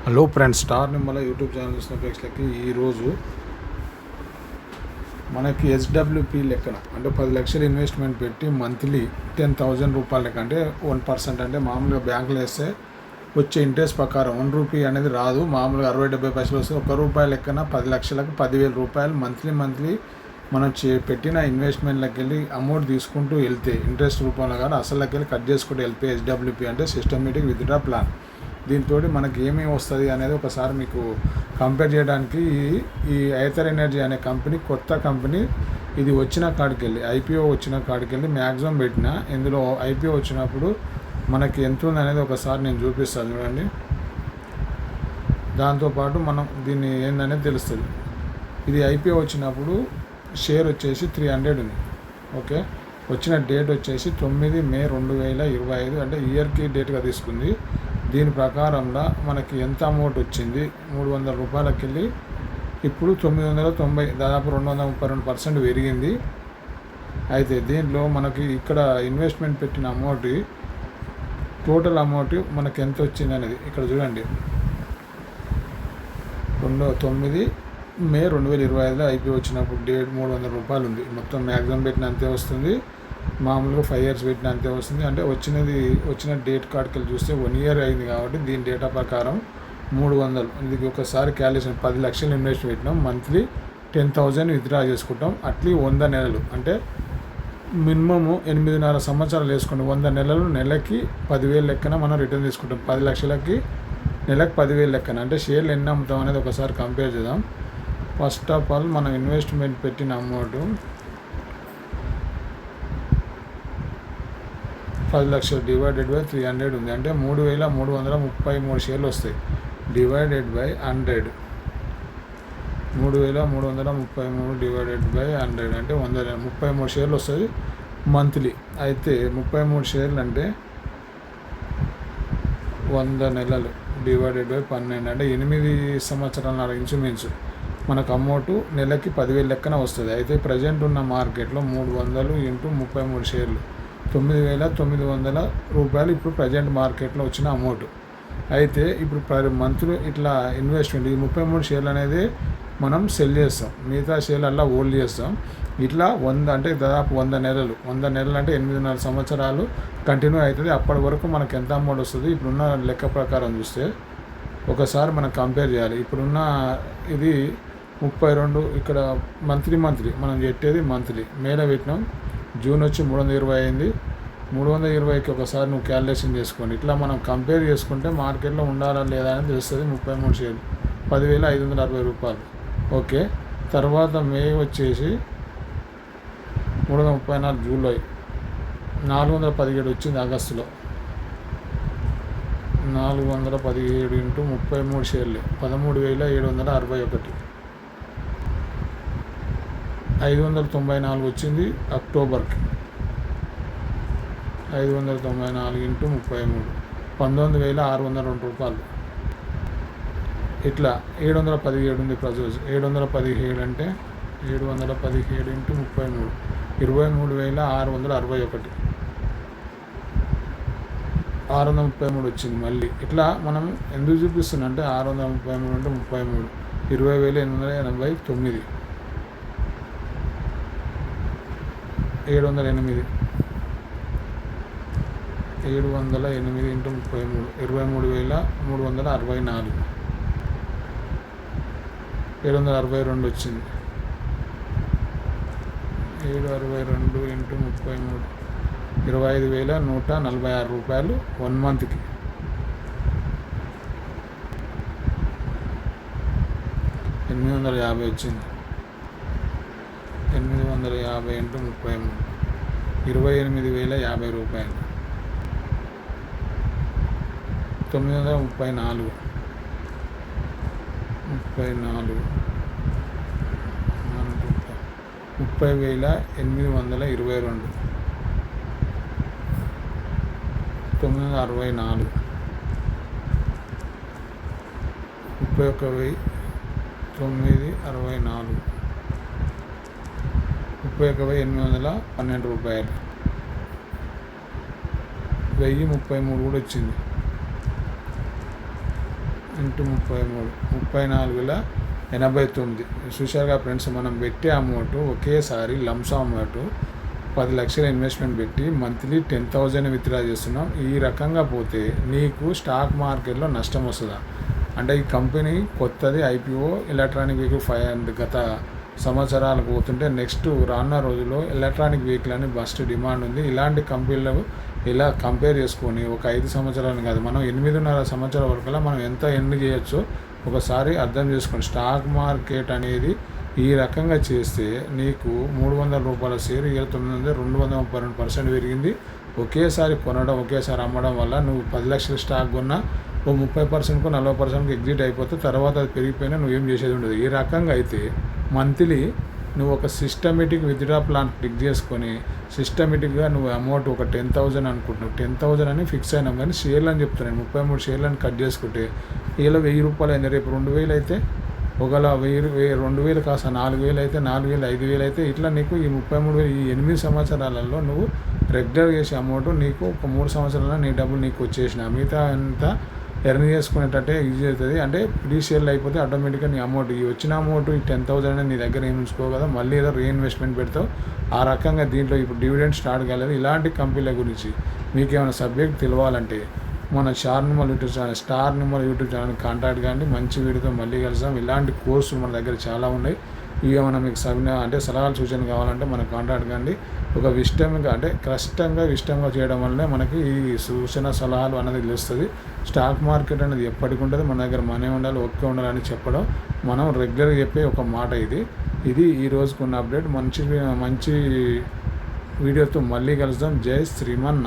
Hello friends, star Nimmala YouTube channel చూసిన ప్రేక్షకులకి ఈరోజు మనకి ఎస్డబ్ల్యూపీ లెక్కన అంటే 10 లక్షలు ఇన్వెస్ట్మెంట్ పెట్టి మంత్లీ 10,000 రూపాయల లెక్క అంటే 1% అంటే మామూలుగా బ్యాంకులో వేస్తే వచ్చే ఇంట్రెస్ట్ ప్రకారం ₹1 అనేది రాదు. మామూలుగా 60-70 పైసలు వస్తుంది. ₹1 లెక్కన 10 లక్షలకు 10,000 రూపాయలు మంత్లీ మనం పెట్టిన ఇన్వెస్ట్మెంట్లోకి వెళ్ళి అమౌంట్ తీసుకుంటూ వెళ్తే ఇంట్రెస్ట్ రూపంలో కానీ అసలుకి వెళ్ళి కట్ చేసుకుంటూ వెళ్తే ఎస్డబ్ల్యూపీ అంటే సిస్టమేటిక్ విత్డ్రా ప్లాన్. దీంతో మనకి ఏమేమి వస్తుంది అనేది ఒకసారి మీకు కంపేర్ చేయడానికి ఈ ఐథర్ ఎనర్జీ అనే కంపెనీ కొత్త కంపెనీ. ఇది వచ్చిన కాడికి వెళ్ళి ఐపీఓ వచ్చిన కాడికి వెళ్ళి మ్యాక్సిమం పెట్టిన ఇందులో ఐపీఓ వచ్చినప్పుడు మనకి ఎంత ఉంది అనేది ఒకసారి నేను చూపిస్తాను చూడండి. దాంతోపాటు మనం దీన్ని ఏందనేది తెలుస్తుంది. ఇది ఐపీఓ వచ్చినప్పుడు షేర్ వచ్చేసి 300 ఉంది. ఓకే, వచ్చిన డేట్ వచ్చేసి 9 మే 2025 అంటే ఇయర్కి డేట్గా తీసుకుంది. దీని ప్రకారంగా మనకి ఎంత అమౌంట్ వచ్చింది, ₹300 వెళ్ళి ఇప్పుడు 990, దాదాపు 232% పెరిగింది. అయితే దీంట్లో మనకి ఇక్కడ ఇన్వెస్ట్మెంట్ పెట్టిన అమౌంట్ టోటల్ అమౌంట్ మనకి ఎంత వచ్చింది అనేది ఇక్కడ చూడండి. 9 మే 2025లో ఐపీఓ వచ్చినప్పుడు డేట్ ₹300 ఉంది. మొత్తం మ్యాక్సిమం పెట్టిన అంతే వస్తుంది. మామూలుగా 5 ఇయర్స్ పెట్టిన అంతే వస్తుంది. అంటే వచ్చిన డేట్ కార్డ్కి వెళ్ళి చూస్తే 1 ఇయర్ అయింది కాబట్టి దీని డేటా ప్రకారం 300. ఇది ఒకసారి క్యాలిక్యులేషన్ 10 లక్షలు ఇన్వెస్ట్ పెట్టినాం, మంత్లీ 10,000 విత్డ్రా చేసుకుంటాం. అట్లీ 100 నెలలు అంటే మినిమము 8.5 సంవత్సరాలు వేసుకుంటాం. 100 నెలలు నెలకి 10,000 లెక్కన మనం రిటర్న్ తీసుకుంటాం. 10 లక్షలకి నెలకు 10,000 లెక్కన అంటే షేర్లు ఎన్ని అమ్ముతాం అనేది ఒకసారి కంపేర్ చేద్దాం. ఫస్ట్ ఆఫ్ ఆల్ మనం ఇన్వెస్ట్మెంట్ పెట్టిన అమౌంట్ 10 లక్షలు డివైడెడ్ బై 300 ఉంది. అంటే 3,333 షేర్లు వస్తాయి. డివైడెడ్ బై 100, 3,333 డివైడెడ్ బై 100 అంటే 133 షేర్లు వస్తుంది మంత్లీ. అయితే 33 షేర్లు అంటే 100 నెలలు డివైడెడ్ బై 12 అంటే 8 సంవత్సరాల ఇంచుమించు మనకు అమౌంట్ నెలకి 10,000 లెక్కన వస్తుంది. అయితే ప్రజెంట్ ఉన్న మార్కెట్లో 300 ఇంటూ 33 షేర్లు ₹9,900 ఇప్పుడు ప్రజెంట్ మార్కెట్లో వచ్చిన అమౌంట్. అయితే ఇప్పుడు మంత్లీ ఇట్లా ఇన్వెస్ట్మెంట్ ఈ 33 షేర్లు అనేది మనం సెల్ చేస్తాం, మిగతా షేర్లు అలా హోల్డ్ చేస్తాం. ఇట్లా 100 అంటే దాదాపు 100 నెలలు అంటే 8.5 సంవత్సరాలు కంటిన్యూ అవుతుంది. అప్పటి వరకు మనకు ఎంత అమౌంట్ వస్తుంది ఇప్పుడున్న లెక్క ప్రకారం చూస్తే ఒకసారి మనం కంపేర్ చేయాలి. ఇప్పుడున్న ఇది 32 ఇక్కడ మంత్లీ మనం పెట్టేది మంత్లీ. మేలో పెట్టినాం, జూన్ వచ్చి 320 అయింది. 320కి ఒకసారి నువ్వు క్యాలిక్యులేషన్ చేసుకోండి. ఇట్లా మనం కంపేర్ చేసుకుంటే మార్కెట్లో ఉండాలా లేదా అని తెలుస్తుంది. 33 షేర్లు ₹10,560. ఓకే, తర్వాత మే వచ్చేసి 334, జూలై 417 వచ్చింది. ఆగస్టులో 417 ఇంటూ 33 షేర్లు 13,761. 594 వచ్చింది అక్టోబర్కి. 594 ఇంటూ 33 ₹19,602. ఇట్లా 717 ఉంది ప్రజెంట్. 717 అంటే 717 ఇంటూ 33 23,661. 633 వచ్చింది మళ్ళీ. ఇట్లా మనం ఎందుకు చూపిస్తున్నా అంటే 633 అంటే 33 20,889. 708 ఇంటూ 33 23,364. 762 వచ్చింది. 762 ఇంటూ 33 ₹25,146 1 మంత్కి. 850 వచ్చింది. 850 ఇంటూ 33 ₹28,050. 934 30,822. 964 31,964 ₹31,812. 1033 కూడా వచ్చింది. ఇంటూ 33 34,089. చూశారుగా ఫ్రెండ్స్, మనం పెట్టే అమౌంట్ ఒకేసారి లంసా అమౌంట్ 10 లక్షల ఇన్వెస్ట్మెంట్ పెట్టి మంత్లీ 10,000 విత్డ్రా చేస్తున్నాం. ఈ రకంగా పోతే నీకు స్టాక్ మార్కెట్లో నష్టం వస్తుందా అంటే, ఈ కంపెనీ కొత్తది ఐపీఓ ఎలక్ట్రానిక్ వెహికల్ 500 గత సంవత్సరాలకు పోతుంటే నెక్స్ట్ రానున్న రోజుల్లో ఎలక్ట్రానిక్ వెహికల్ అని బస్ట్ డిమాండ్ ఉంది. ఇలాంటి కంపెనీలకు ఇలా కంపేర్ చేసుకొని ఒక 5 సంవత్సరాలు కాదు, మనం 8.5 సంవత్సరాల వరకల్లా మనం ఎంత ఎర్న్ చేయొచ్చో ఒకసారి అర్థం చేసుకోండి. స్టాక్ మార్కెట్ అనేది ఈ రకంగా చేస్తే నీకు $300 షేర్ 232% పెరిగింది. ఒకేసారి కొనడం ఒకేసారి అమ్మడం వల్ల నువ్వు 10 లక్షల స్టాక్ కొన్నా ఓ 30%కు 40%కి ఎగ్జిట్ అయిపోతే తర్వాత అది పెరిగిపోయినా నువ్వేం చేసేది ఉండదు. ఈ రకంగా అయితే మంత్లీ నువ్వు ఒక సిస్టమేటిక్ విత్డ్రా ప్లాన్ క్లిక్ చేసుకొని సిస్టమేటిక్గా నువ్వు అమౌంట్ ఒక 10,000 అనుకుంటున్నావు, 10,000 అని ఫిక్స్ అయినాం. కానీ షేర్లు అని చెప్తున్నాను, 33 షేర్లను కట్ చేసుకుంటే ఇలా ₹1,000 అయింది. రేపు 2,000 అయితే ఒకవేళ 2,000 కాస్త 4,000 అయితే 4,000 5,000 అయితే ఇట్లా నీకు ఈ 33,000 ఈ 8 సంవత్సరాలలో నువ్వు రెగ్యులర్ చేసే అమౌంట్ నీకు ఒక 3 సంవత్సరాలలో నీ డబ్బులు నీకు వచ్చేసిన మిగతా అంతా ఎర్న్ చేసుకునేటట్టే ఈజీ అవుతుంది. అంటే ఫ్రీ షేర్లు అయిపోతే ఆటోమేటిక్గా నీ అమౌంట్ ఈ వచ్చిన అమౌంట్ ఈ 10,000 అనేది నీ దగ్గర ఏమి ఉంచుకో కదా, మళ్ళీ ఏదో రీఇన్వెస్ట్మెంట్ పెడతావు. ఆ రకంగా దీంట్లో ఇప్పుడు డివిడెండ్ స్టార్ట్ కాలేదు. ఇలాంటి కంపెనీల గురించి మీకు ఏమైనా సబ్జెక్ట్ తెలియాలంటే మన star Nimmala YouTube channel contact కానీ, మంచి వీడియోతో మళ్ళీ కలుస్తాం. ఇలాంటి కోర్సులు మన దగ్గర చాలా ఉన్నాయి. ఇవి ఏమైనా మీకు అంటే సలహాలు సూచనలు కావాలంటే మనకు కాంటాక్ట్ కానీ. ఒక ఇష్టంగా చేయడం వల్లనే మనకి ఈ సూచన సలహాలు అనేది తెలుస్తుంది. స్టాక్ మార్కెట్ అనేది ఎప్పటికి ఉంటుంది, మన దగ్గర మనీ ఉండాలి, ఒకే ఉండాలని చెప్పడం మనం రెగ్యులర్గా చెప్పే ఒక మాట. ఇది ఈ రోజుకున్న అప్డేట్. మంచి వీడియోతో మళ్ళీ కలుద్దాం. జై శ్రీమన్.